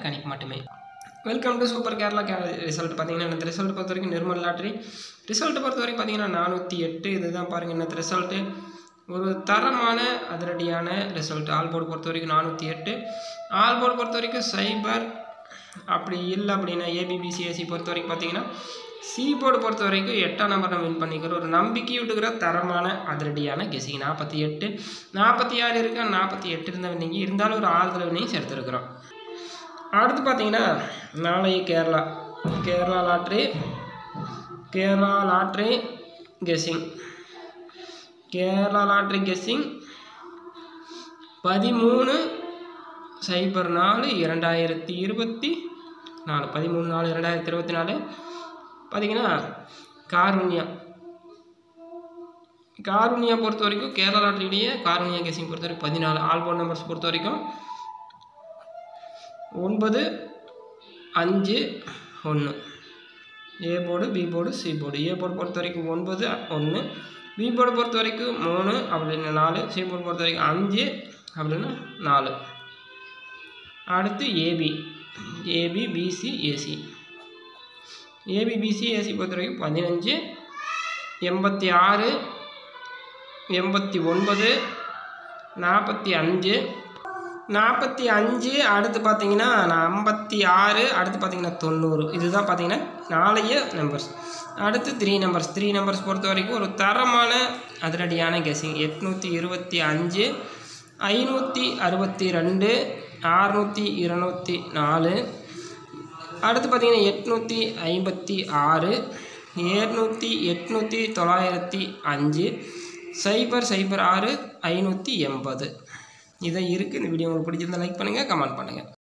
கணிப்பு மட்டுமே. Welcome to super Kerala result. பார்த்தீங்கன்னா இந்த ரிசல்ட் பொறுத்த வரைக்கும் நிர்மல் லாட்ரி ரிசல்ட் பொறுத்த வரைக்கும் பார்த்தீங்கன்னா 408. இதுதான் பாருங்கள் இந்த ரிசல்ட்டு. ஒரு தரமான அதிரடியான ரிசல்ட். ஆல் போர்டு பொறுத்த வரைக்கும் 408. ஆல் போர்டு பொறுத்த வரைக்கும் சைபர். அப்படி இல்லை அப்படின்னா ஏபிபிசிஎஸ்சி பொறுத்த வரைக்கும் பார்த்தீங்கன்னா சி போர்டு பொறுத்த வரைக்கும் 8ஆம் நம்பர் நம்ம வின் பண்ணிக்கிறோம். ஒரு நம்பிக்கை விட்டுக்கிற தரமான அதிரடியான கெஸிங். 48 46 இருக்கு. 48 இருந்த வின்னிங்க இருந்தாலும் ஒரு 6 தடவை வின்னிங்ஸ் எடுத்துருக்குறோம். அடுத்து பார்த்தீங்கன்னா நாளைய Kerala lottery guessing. Kerala lottery guessing 13/04/2024 13/4/2024 பார்த்தீங்கன்னா காருண்யா பொறுத்த வரைக்கும் கேரளா லாட்ரியுடைய காருண்யா கெஸ்ஸிங் பொறுத்த வரைக்கும் 14. ஆல் போர்டு நம்பர்ஸ் பொறுத்த வரைக்கும் 9-5-1. A board, B board, C board. A board பொறுத்த வரைக்கும் 9-1. பி போர்டு பொறுத்த வரைக்கும் 3 அப்படின்னு 4. சி போர்டு பொறுத்த வரைக்கும் 5 அப்படின்னு 4. அடுத்து AB BC AC. AB BC AC பொறுத்த வரைக்கும் 15 86 89 45. அடுத்து பார்த்தீங்கன்னா 56. அடுத்து பார்த்தீங்கன்னா 90. இதுதான் பார்த்தீங்கன்னா நாளைய நம்பர்ஸ். அடுத்து 3 நம்பர்ஸ் பொறுத்த வரைக்கும் ஒரு தரமான அதிரடியான கெஸிங். 825 562 600 அடுத்து பார்த்தீங்கன்னா 856 700 905 006 580. இதை இருக்குது. இந்த வீடியோ உங்களுக்கு பிடிச்சிருந்தால் லைக் பண்ணுங்கள், கமெண்ட் பண்ணுங்கள்.